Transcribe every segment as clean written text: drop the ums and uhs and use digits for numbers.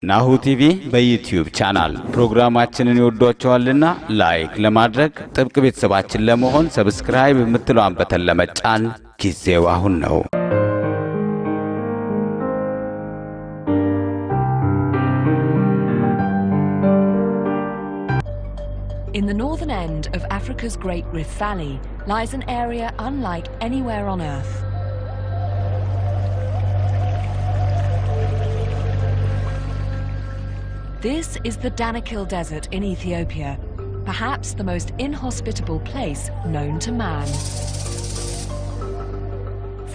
Nahoo TV በዩቲዩብ ቻናል ፕሮግራማችንን ይወዷቸዋልና ላይክ ለማድረግ ጥብቅ ቤተሰባችን ለመሆን ሰብስክራይብ የምትለዋን በተን ለመጫን ጊዜው አሁን ነው። In the northern end of Africa's Great Rift Valley lies an area unlike anywhere on Earth. This is the Danakil Desert in Ethiopia, perhaps the most inhospitable place known to man.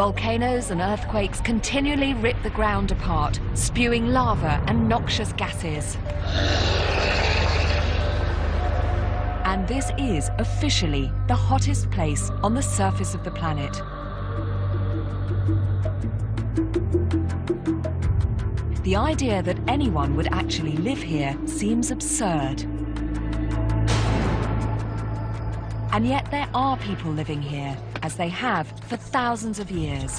Volcanoes and earthquakes continually rip the ground apart, spewing lava and noxious gases. And this is officially the hottest place on the surface of the planet. The idea that anyone would actually live here seems absurd. And yet there are people living here, as they have for thousands of years.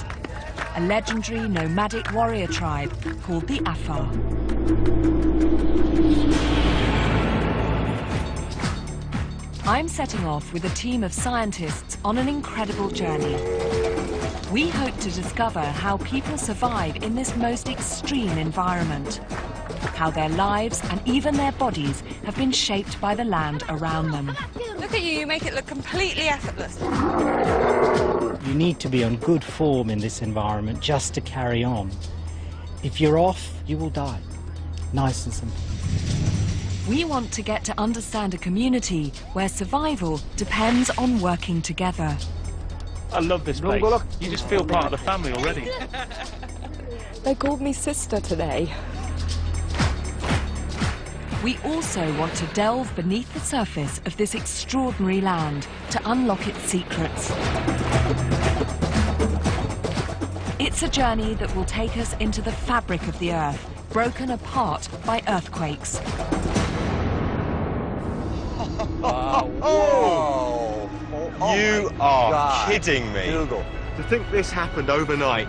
A legendary nomadic warrior tribe called the Afar. I'm setting off with a team of scientists on an incredible journey. We hope to discover how people survive in this most extreme environment, how their lives and even their bodies have been shaped by the land around them. Look at you, you make it look completely effortless. You need to be on good form in this environment just to carry on. If you're off, you will die. Nice and simple. We want to get to understand a community where survival depends on working together. I love this place. You just feel part of the family already. They called me sister today. We also want to delve beneath the surface of this extraordinary land to unlock its secrets. It's a journey that will take us into the fabric of the earth, broken apart by earthquakes. Whoa! You are kidding me. To think this happened overnight.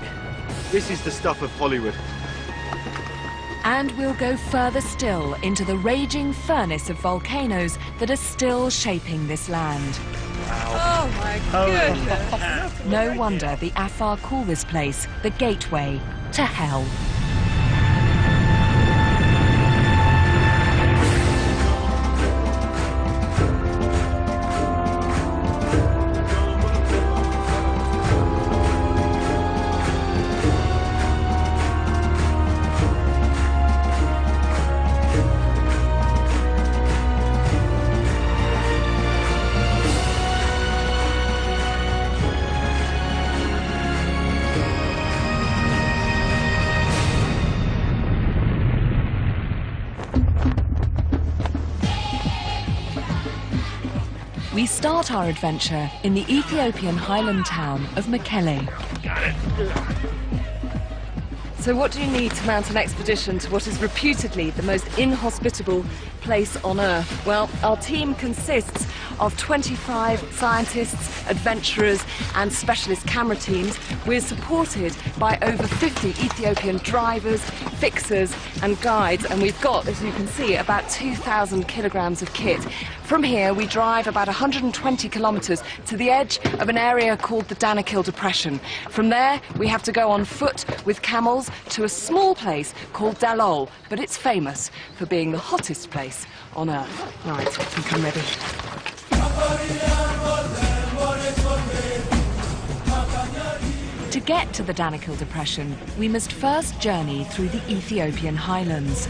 This is the stuff of Hollywood. And we'll go further still into the raging furnace of volcanoes that are still shaping this land. Wow. Oh my goodness. No wonder the Afar call this place the gateway to hell. We start our adventure in the Ethiopian highland town of Mekelle. So what do you need to mount an expedition to what is reputedly the most inhospitable place on Earth? Well, our team consists of 25 scientists, adventurers and specialist camera teams. We're supported by over 50 Ethiopian drivers, fixers and guides, and we've got, as you can see, about 2,000 kilograms of kit. From here we drive about 120 kilometers to the edge of an area called the Danakil Depression. From there we have to go on foot with camels to a small place called Dalol, but it's famous for being the hottest place on Earth. Right, I think I'm ready. To get to the Danakil Depression, we must first journey through the Ethiopian highlands.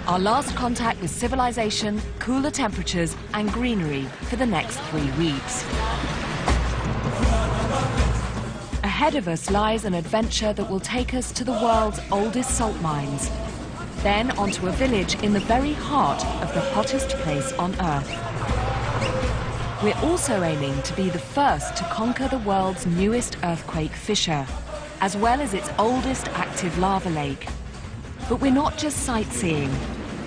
Our last contact with civilization, cooler temperatures and greenery for the next 3 weeks. Ahead of us lies an adventure that will take us to the world's oldest salt mines, then onto a village in the very heart of the hottest place on Earth. We're also aiming to be the first to conquer the world's newest earthquake fissure, as well as its oldest active lava lake. But we're not just sightseeing.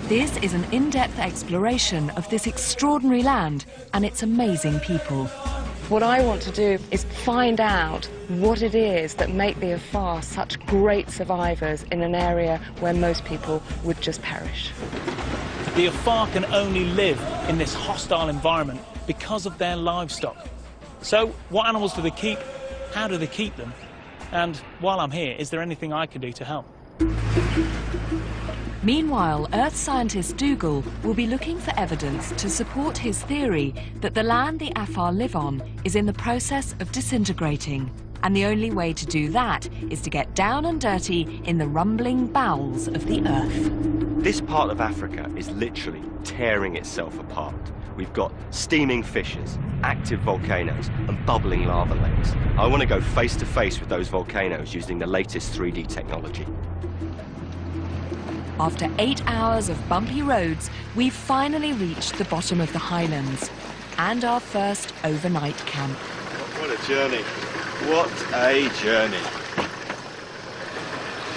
This is an in-depth exploration of this extraordinary land and its amazing people. What I want to do is find out what it is that make the afar such great survivors in an area where most people would just perish. The afar can only live in this hostile environment because of their livestock. So, what animals do they keep? How do they keep them? And while I'm here, is there anything I can do to help? Meanwhile, Earth scientist Dougal will be looking for evidence to support his theory that the land the Afar live on is in the process of disintegrating. And the only way to do that is to get down and dirty in the rumbling bowels of the Earth. This part of Africa is literally tearing itself apart. We've got steaming fissures, active volcanoes, and bubbling lava lakes. I want to go face to face with those volcanoes using the latest 3D technology. After 8 hours of bumpy roads, we've finally reached the bottom of the highlands and our first overnight camp. What a journey. What a journey.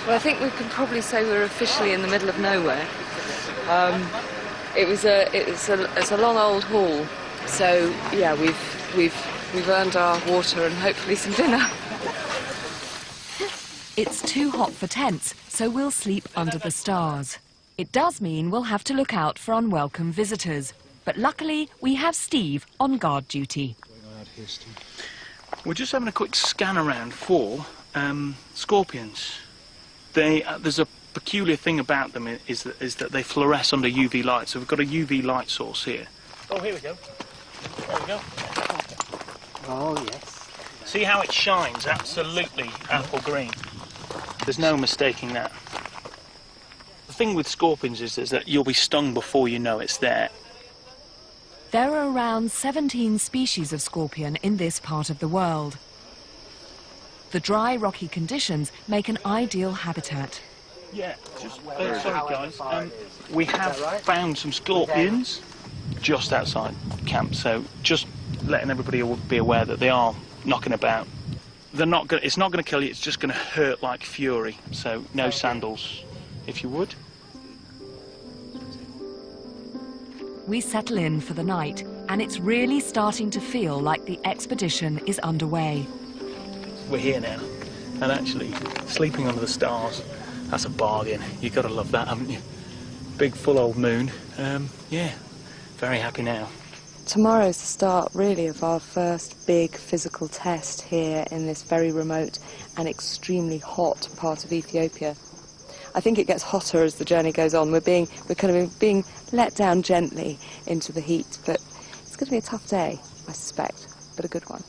Well, I think we can probably say we're officially in the middle of nowhere. It's a long old haul, so yeah, we've earned our water and hopefully some dinner. It's too hot for tents, so we'll sleep under the stars. It does mean we'll have to look out for unwelcome visitors, but luckily we have Steve on guard duty. We're just having a quick scan around for scorpions. There's a peculiar thing about them is that they fluoresce under UV light, so we've got a UV light source here. Oh, here we go. There we go. Oh, yes. See how it shines? Absolutely apple green. There's no mistaking that. The thing with scorpions is that you'll be stung before you know it's there. There are around 17 species of scorpion in this part of the world. The dry, rocky conditions make an ideal habitat. Yeah, sorry guys, we have found some scorpions just outside camp, so just letting everybody be aware that they are knocking about. It's not going to kill you, it's just going to hurt like fury, so no sandals, if you would. We settle in for the night, and it's really starting to feel like the expedition is underway. We're here now, and actually, sleeping under the stars, that's a bargain. You've got to love that, haven't you? Big full old moon. Yeah, very happy now. Tomorrow's the start, really, of our first big physical test here in this very remote and extremely hot part of Ethiopia. I think it gets hotter as the journey goes on. We're kind of being let down gently into the heat, but it's going to be a tough day, I suspect, but a good one.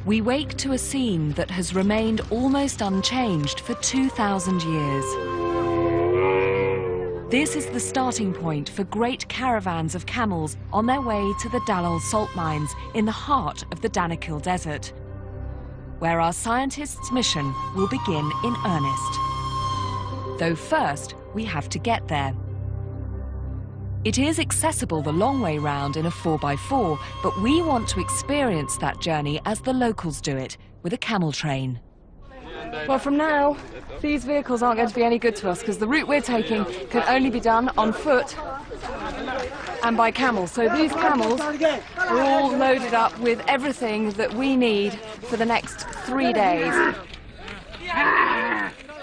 We wake to a scene that has remained almost unchanged for 2,000 years. This is the starting point for great caravans of camels on their way to the Dalol salt mines in the heart of the Danakil Desert, where our scientists' mission will begin in earnest. Though first, we have to get there. It is accessible the long way round in a 4x4, but we want to experience that journey as the locals do it, with a camel train. Well, from now, these vehicles aren't going to be any good to us because the route we're taking can only be done on foot and by camels. So these camels are all loaded up with everything that we need for the next 3 days.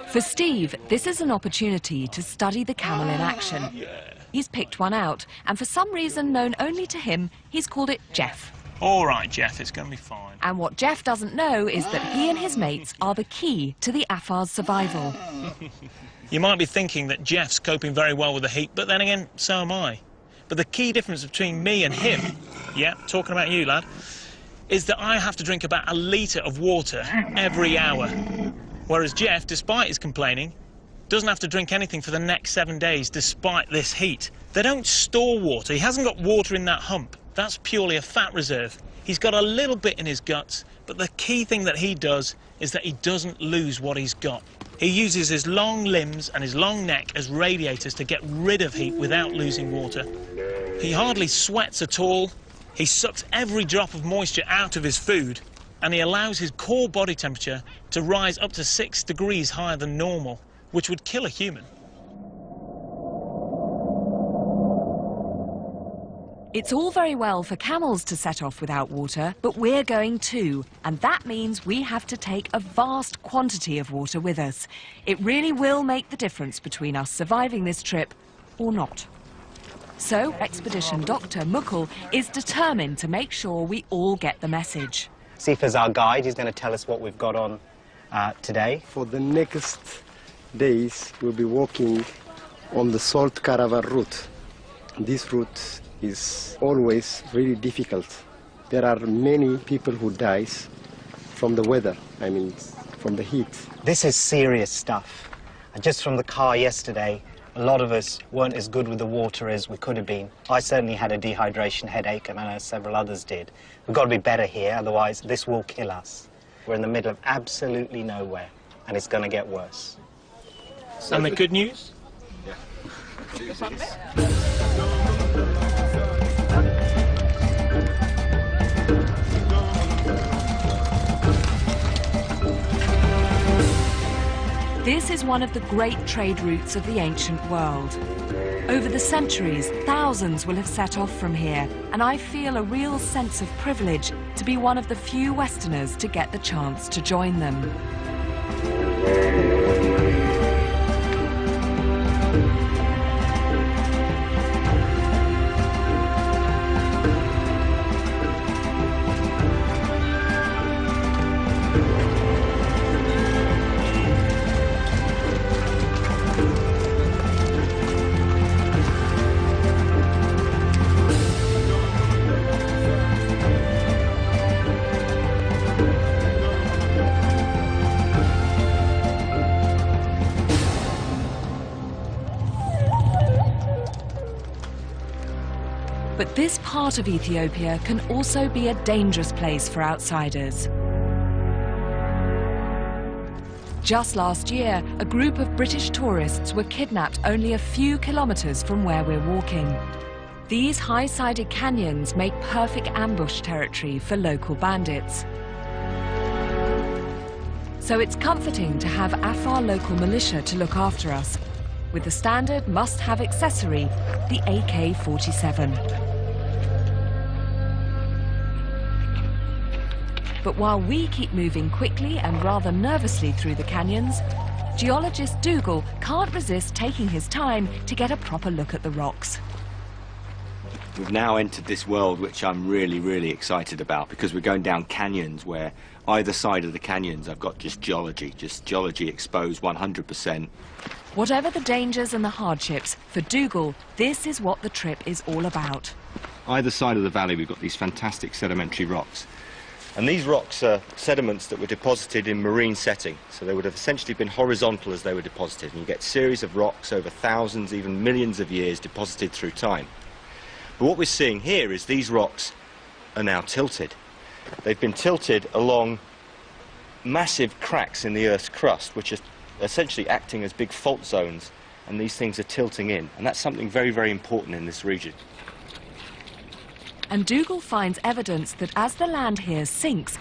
For Steve, this is an opportunity to study the camel in action. He's picked one out, and for some reason known only to him, he's called it Jeff. All right, Jeff, it's going to be fine. And what Jeff doesn't know is that he and his mates are the key to the Afar's survival. You might be thinking that Jeff's coping very well with the heat, but then again, so am I. But the key difference between me and him, yeah, talking about you, lad, is that I have to drink about 1 litre of water every hour. Whereas Jeff, despite his complaining, doesn't have to drink anything for the next 7 days despite this heat. They don't store water. He hasn't got water in that hump. That's purely a fat reserve. He's got a little bit in his guts, but the key thing that he does is that he doesn't lose what he's got. He uses his long limbs and his long neck as radiators to get rid of heat without losing water. He hardly sweats at all. He sucks every drop of moisture out of his food, and he allows his core body temperature to rise up to 6 degrees higher than normal, which would kill a human. It's all very well for camels to set off without water, but we're going too, and that means we have to take a vast quantity of water with us. It really will make the difference between us surviving this trip or not. So, Expedition Dr. Mukul is determined to make sure we all get the message. Sifa's our guide. He's going to tell us what we've got on today. For the next days, we'll be walking on the salt caravan route. This route is always really difficult. There are many people who dies from the weather, I mean, from the heat. This is serious stuff. And just from the car yesterday, a lot of us weren't as good with the water as we could have been. I certainly had a dehydration headache, and I know several others did. We've got to be better here, otherwise this will kill us. We're in the middle of absolutely nowhere, and it's going to get worse. And the good news? This is one of the great trade routes of the ancient world. Over the centuries, thousands will have set off from here, and I feel a real sense of privilege to be one of the few Westerners to get the chance to join them. But this part of Ethiopia can also be a dangerous place for outsiders. Just last year, a group of British tourists were kidnapped only a few kilometers from where we're walking. These high-sided canyons make perfect ambush territory for local bandits. So it's comforting to have Afar local militia to look after us, with the standard must-have accessory, the AK-47. But while we keep moving quickly and rather nervously through the canyons, geologist Dougal can't resist taking his time to get a proper look at the rocks. We've now entered this world which I'm really excited about, because we're going down canyons where either side of the canyons I've got just geology exposed 100%. Whatever the dangers and the hardships, for Dougal, this is what the trip is all about. Either side of the valley we've got these fantastic sedimentary rocks. And these rocks are sediments that were deposited in marine setting, so they would have essentially been horizontal as they were deposited, and you get a series of rocks over thousands, even millions of years deposited through time. But what we're seeing here is these rocks are now tilted. They've been tilted along massive cracks in the Earth's crust, which are essentially acting as big fault zones, and these things are tilting in, and that's something very important in this region. And Dougal finds evidence that as the land here sinks,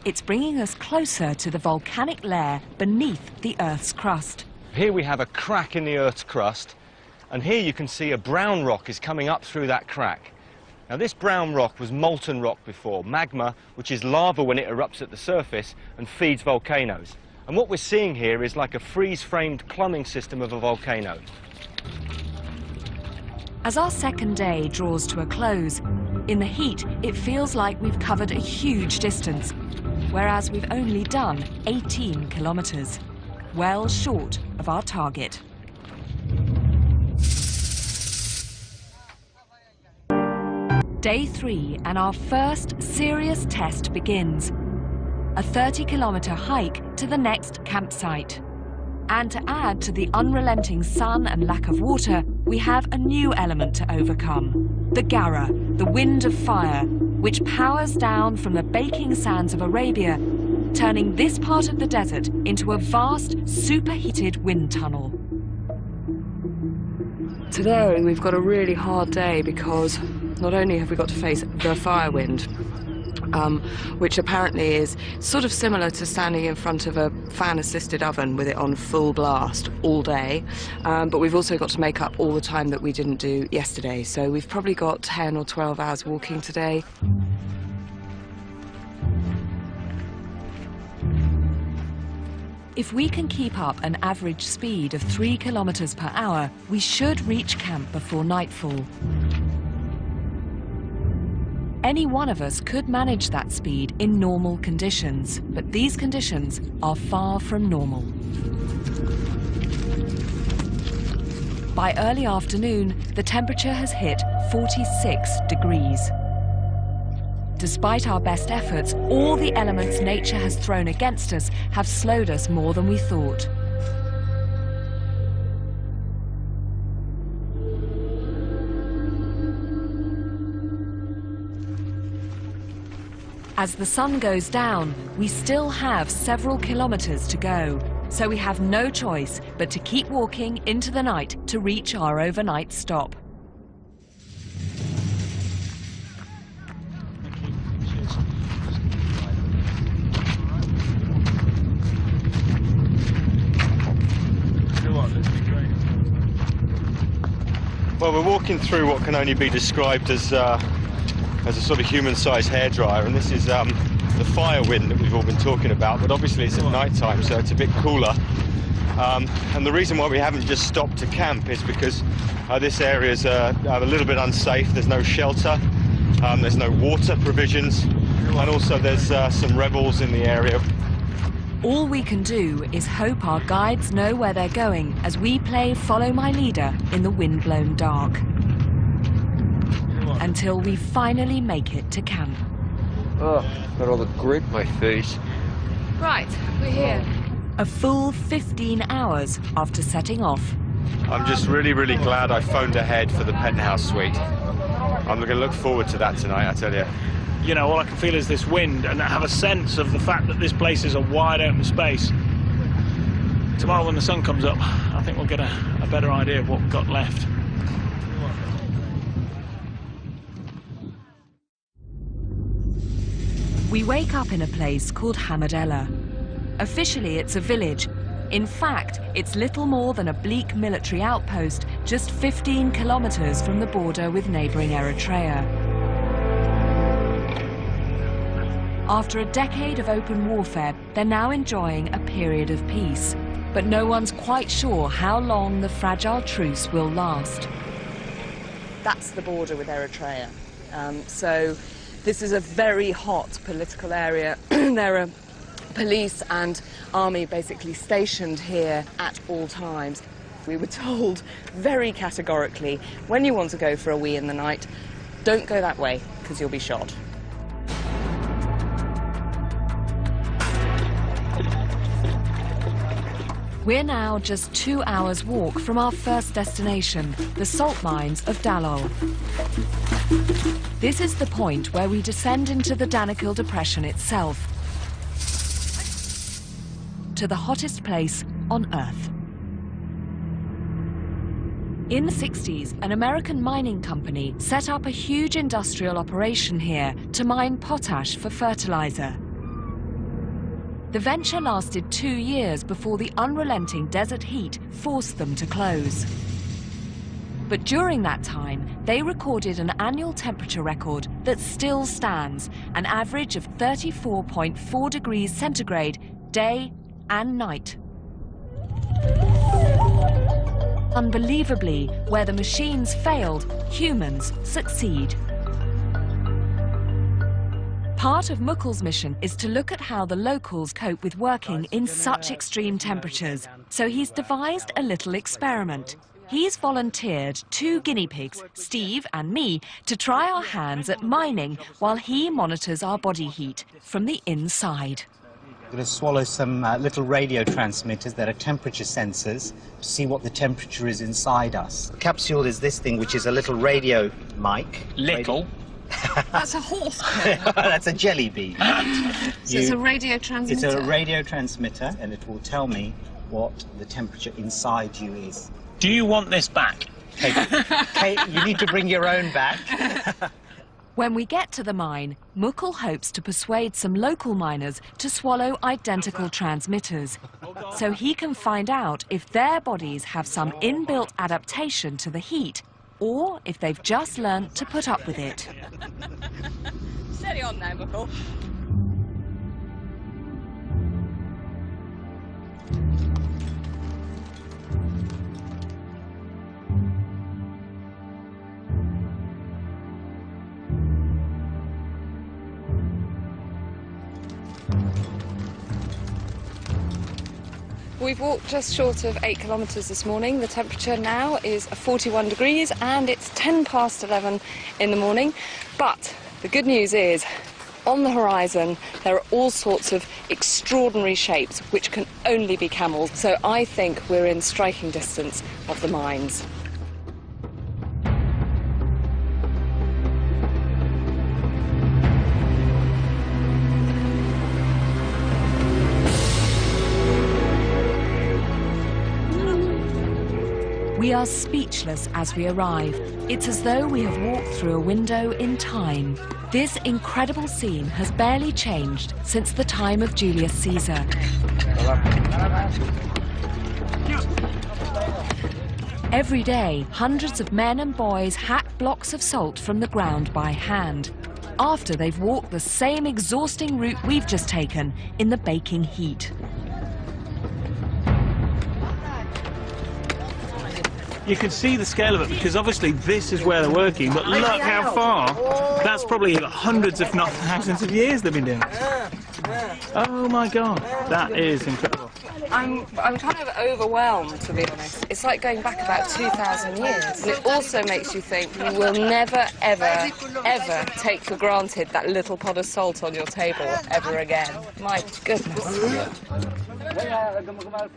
it's bringing us closer to the volcanic layer beneath the Earth's crust. Here we have a crack in the Earth's crust, and here you can see a brown rock is coming up through that crack. Now this brown rock was molten rock before, magma, which is lava when it erupts at the surface and feeds volcanoes. And what we're seeing here is like a freeze-framed plumbing system of a volcano. As our second day draws to a close, in the heat, it feels like we've covered a huge distance, whereas we've only done 18 kilometers, well short of our target. Day 3, and our first serious test begins. A 30-kilometer hike to the next campsite. And to add to the unrelenting sun and lack of water, we have a new element to overcome. The Gara, the wind of fire, which powers down from the baking sands of Arabia, turning this part of the desert into a vast, superheated wind tunnel. Today we've got a really hard day because not only have we got to face the fire wind, which apparently is sort of similar to standing in front of a fan-assisted oven with it on full blast all day. But we've also got to make up all the time that we didn't do yesterday. So we've probably got 10 or 12 hours walking today. If we can keep up an average speed of 3 kilometers per hour, we should reach camp before nightfall. Any one of us could manage that speed in normal conditions, but these conditions are far from normal. By early afternoon, the temperature has hit 46 degrees. Despite our best efforts, all the elements nature has thrown against us have slowed us more than we thought. As the sun goes down, we still have several kilometers to go, so we have no choice but to keep walking into the night to reach our overnight stop. Well, we're walking through what can only be described as a sort of human-sized hairdryer, and this is the fire wind that we've all been talking about, but obviously it's at night time, so it's a bit cooler. And the reason why we haven't just stopped to camp is because this area is a little bit unsafe. There's no shelter, there's no water provisions, and also there's some rebels in the area. All we can do is hope our guides know where they're going as we play Follow My Leader in the wind-blown dark. Until we finally make it to camp. Oh, got all the grit in my face. Right, we're here. A full 15 hours after setting off. I'm just really, really glad I phoned ahead for the penthouse suite. I'm going to look forward to that tonight, I tell you. You know, all I can feel is this wind, and I have a sense of the fact that this place is a wide open space. Tomorrow when the sun comes up, I think we'll get a better idea of what we've got left. We wake up in a place called Hamadella. Officially, it's a village. In fact, it's little more than a bleak military outpost, just 15 kilometers from the border with neighboring Eritrea. After a decade of open warfare, they're now enjoying a period of peace. But no one's quite sure how long the fragile truce will last. That's the border with Eritrea. So this is a very hot political area. There are police and army basically stationed here at all times. We were told very categorically, when you want to go for a wee in the night, don't go that way because you'll be shot. We're now just 2 hours' walk from our first destination, the salt mines of Daloልን. This is the point where we descend into the Danakil Depression itself, to the hottest place on Earth. In the 60s, an American mining company set up a huge industrial operation here to mine potash for fertilizer. The venture lasted 2 years before the unrelenting desert heat forced them to close. But during that time, they recorded an annual temperature record that still stands, an average of 34.4 degrees centigrade, day and night. Unbelievably, where the machines failed, humans succeed. Part of Mukkul's mission is to look at how the locals cope with working in such extreme temperatures. So he's devised a little experiment. He's volunteered 2 guinea pigs, Steve and me, to try our hands at mining while he monitors our body heat from the inside. I'm going to swallow some little radio transmitters that are temperature sensors to see what the temperature is inside us. The capsule is this thing, which is a little radio mic. Little? That's a horse. That's a jelly bean. So it's a radio transmitter? It's a radio transmitter, and it will tell me what the temperature inside you is. Do you want this back? Kate, you need to bring your own back. When we get to the mine, Mukul hopes to persuade some local miners to swallow identical transmitters, so he can find out if their bodies have some inbuilt adaptation to the heat, or if they've just learnt to put up with it. Steady on now, Mukul. We've walked just short of 8 kilometres this morning. The temperature now is 41 degrees and it's 10 past 11 in the morning. But the good news is, on the horizon, there are all sorts of extraordinary shapes which can only be camels. So I think we're in striking distance of the mines. We are speechless as we arrive. It's as though we have walked through a window in time. This incredible scene has barely changed since the time of Julius Caesar. Every day, hundreds of men and boys hack blocks of salt from the ground by hand, after they've walked the same exhausting route we've just taken in the baking heat. You can see the scale of it because obviously this is where they're working, but look how far. That's probably hundreds if not thousands of years they've been doing it. Oh my god, that is incredible. I'm kind of overwhelmed, to be honest. It's like going back about 2,000 years. And it also makes you think you will never, ever, ever take for granted that little pot of salt on your table ever again. My goodness.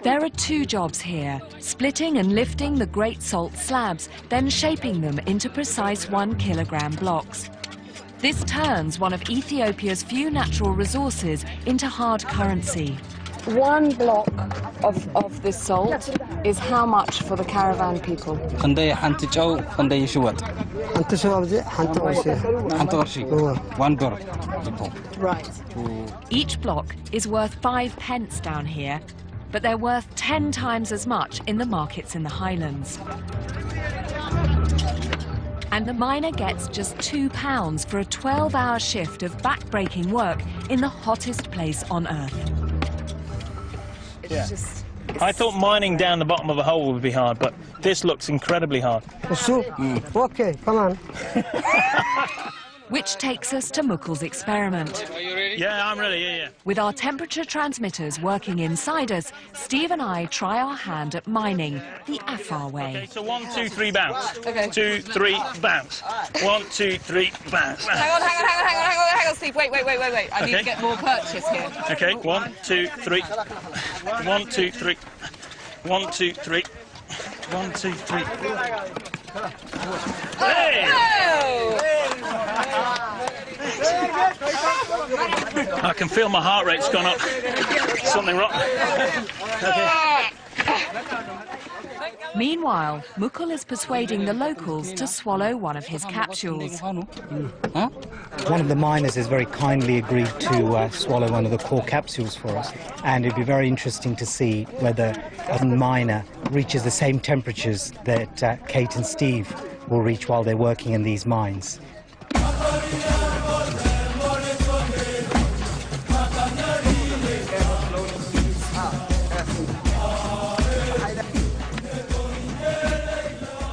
There are two jobs here, splitting and lifting the great salt slabs, then shaping them into precise 1 kilogram blocks. This turns one of Ethiopia's few natural resources into hard currency. 1 block of this salt is how much for the caravan people? Right. Each block is worth 5 pence down here, but they're worth 10 times as much in the markets in the highlands. And the miner gets just £2 for a 12-hour shift of back-breaking work in the hottest place on Earth. Yeah. I thought mining down the bottom of a hole would be hard, but this looks incredibly hard. Okay, come on. Which takes us to Mukul's experiment. Are you ready? Yeah, I'm ready, yeah. With our temperature transmitters working inside us, Steve and I try our hand at mining the Afar way. Okay, so 1, 2, 3, bounce. Okay. 2, 3, bounce. 1, 2, 3, bounce. Hang on, Steve. Wait. I need to get more purchase here. Okay, 1, 2, 3. 1, 2, 3. 1, 2, 3. 1, 2, 3. Hey! I can feel my heart rate's gone up. Something wrong. Okay. Meanwhile, Mukul is persuading the locals to swallow one of his capsules. One of the miners has very kindly agreed to swallow one of the core capsules for us, and it'd be very interesting to see whether a miner reaches the same temperatures that Kate and Steve will reach while they're working in these mines.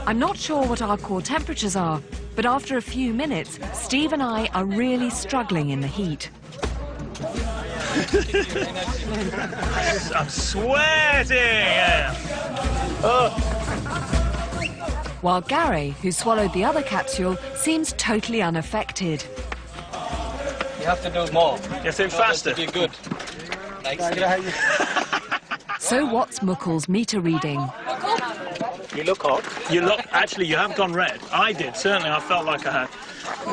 I'm not sure what our core temperatures are, but after a few minutes, Steve and I are really struggling in the heat. I'm sweating! Yeah. Oh. While Gary, who swallowed the other capsule, seems totally unaffected. You have to do more. You have to do faster. Be good. So what's Mukul's meter reading? You look hot. Actually, you have gone red. I did, certainly. I felt like I had.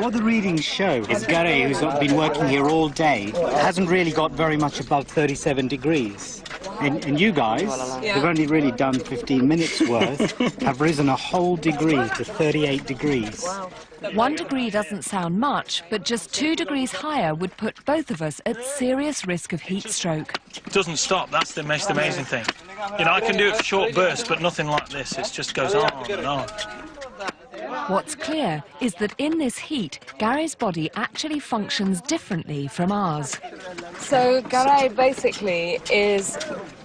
What the readings show is Gary, who's been working here all day, hasn't really got very much above 37 degrees. And you guys, who've only really done 15 minutes worth, have risen a whole degree to 38 degrees. Wow. 1 degree doesn't sound much, but just 2 degrees higher would put both of us at serious risk of heat stroke. It doesn't stop, that's the most amazing thing. You know, I can do it for short bursts, but nothing like this. It just goes on and on. What's clear is that in this heat, Gary's body actually functions differently from ours. So Gary basically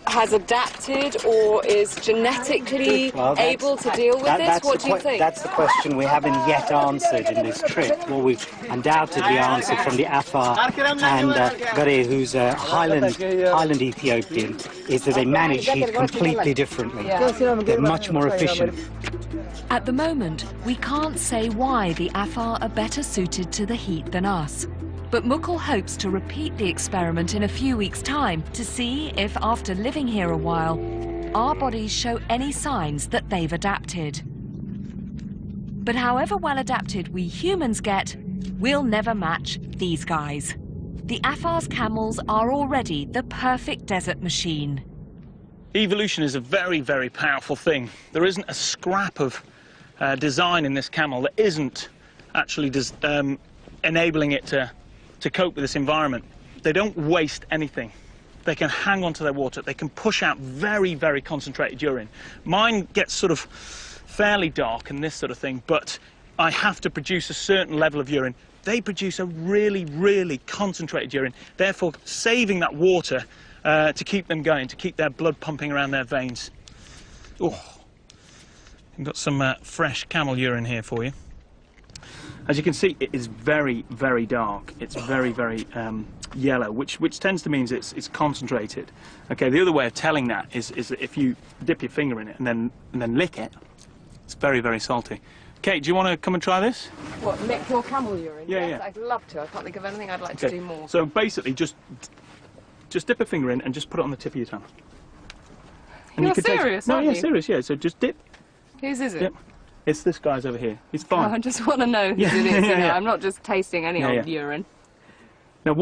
has adapted or is genetically able to deal with this? What do you think? That's the question we haven't yet answered in this trip. Well, we've undoubtedly answered from the Afar and Gary, who's a Highland Ethiopian, is that they manage heat completely differently. They're much more efficient. At the moment, we can't say why the Afar are better suited to the heat than us. But Mukul hopes to repeat the experiment in a few weeks' time to see if, after living here a while, our bodies show any signs that they've adapted. But however well adapted we humans get, we'll never match these guys. The Afar's camels are already the perfect desert machine. Evolution is a very, very powerful thing. There isn't a scrap of design in this camel that isn't actually enabling it to cope with this environment. They don't waste anything. They can hang on to their water. They can push out very, very concentrated urine. Mine gets sort of fairly dark and this sort of thing, but I have to produce a certain level of urine. They produce a really, really concentrated urine, therefore saving that water to keep them going, to keep their blood pumping around their veins. Oh, I've got some fresh camel urine here for you. As you can see, it is very, very dark. It's very, very yellow, which tends to mean it's concentrated. Okay, the other way of telling that is that if you dip your finger in it and then lick it, it's very, very salty. Kate, do you want to come and try this? What, lick your camel urine? Yeah, yes, yeah. I'd love to. I can't think of anything I'd like to do more. So basically, just dip a finger in and just put it on the tip of your tongue. And You're serious, aren't you? No, yeah, serious, yeah. So just dip. Whose is it? Dip. It's this guy's over here. He's fine. Oh, I just want to know whose it is. You know, I'm not just tasting any old urine. Now,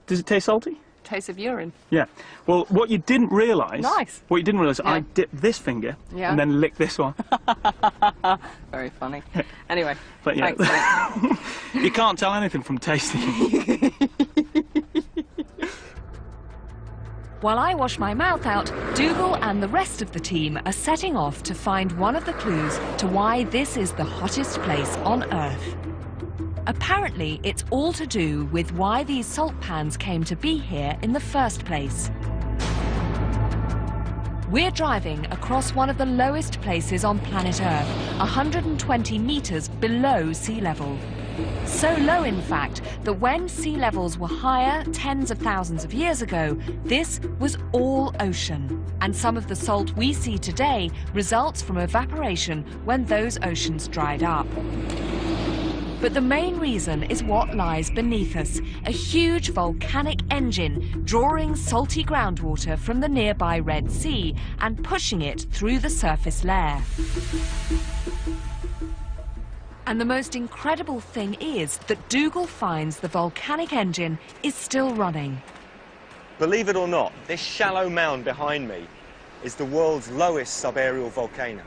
does it taste salty? Taste of urine. Yeah. Well, what you didn't realise. Nice. What you didn't realise, I dipped this finger and then licked this one. Very funny. Anyway, but yeah, thanks. You can't tell anything from tasting. While I wash my mouth out, Dougal and the rest of the team are setting off to find one of the clues to why this is the hottest place on Earth. Apparently, it's all to do with why these salt pans came to be here in the first place. We're driving across one of the lowest places on planet Earth, 120 meters below sea level. So low, in fact, that when sea levels were higher tens of thousands of years ago, this was all ocean. And some of the salt we see today results from evaporation when those oceans dried up. But the main reason is what lies beneath us, a huge volcanic engine drawing salty groundwater from the nearby Red Sea and pushing it through the surface layer. And the most incredible thing is that Dougal finds the volcanic engine is still running. Believe it or not, this shallow mound behind me is the world's lowest subaerial volcano.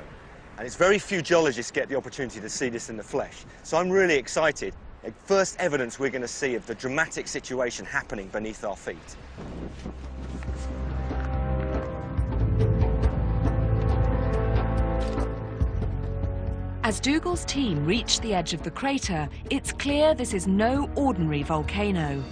And it's very few geologists get the opportunity to see this in the flesh. So I'm really excited. First evidence we're going to see of the dramatic situation happening beneath our feet. As Dougal's team reach the edge of the crater, it's clear this is no ordinary volcano.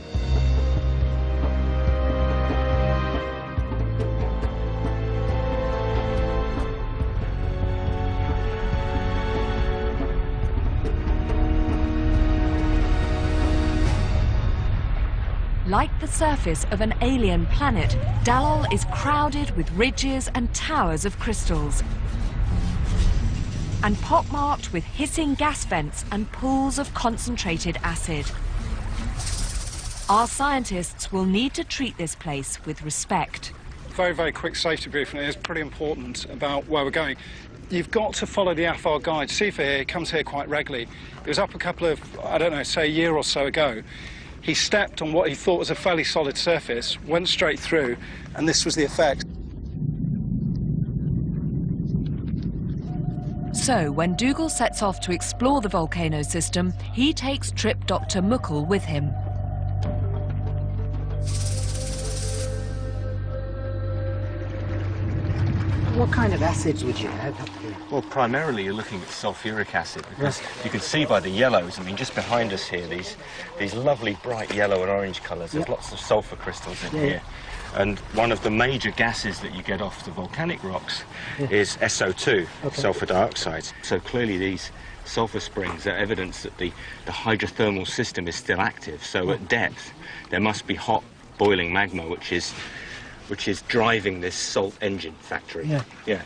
Like the surface of an alien planet, Dalol is crowded with ridges and towers of crystals, and pockmarked with hissing gas vents and pools of concentrated acid. Our scientists will need to treat this place with respect. Very, very quick safety briefing. It is pretty important about where we're going. You've got to follow the Afar guide. Sifa here comes here quite regularly. He was up a couple of, I don't know, say a year or so ago. He stepped on what he thought was a fairly solid surface, went straight through, and this was the effect. So, when Dougal sets off to explore the volcano system, he takes Trip Dr. Muckle with him. What kind of acids would you have up here? Well, primarily you're looking at sulfuric acid because you can see by the yellows, I mean, just behind us here, these lovely bright yellow and orange colours, there's lots of sulphur crystals in here. And one of the major gases that you get off the volcanic rocks is SO2, sulphur dioxide. So clearly these sulphur springs are evidence that the hydrothermal system is still active. So at depth, there must be hot boiling magma, which is driving this salt engine factory. Yeah.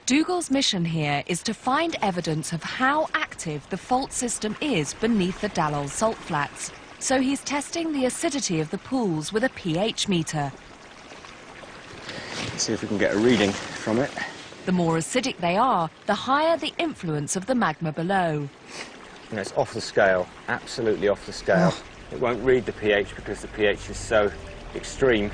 Dougal's mission here is to find evidence of how active the fault system is beneath the Dallol salt flats. So he's testing the acidity of the pools with a pH meter. Let's see if we can get a reading from it. The more acidic they are, the higher the influence of the magma below. You know, it's off the scale, absolutely off the scale. It won't read the pH because the pH is so extreme.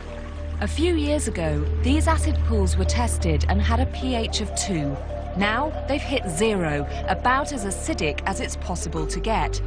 A few years ago, these acid pools were tested and had a pH of 2. Now they've hit 0, about as acidic as it's possible to get.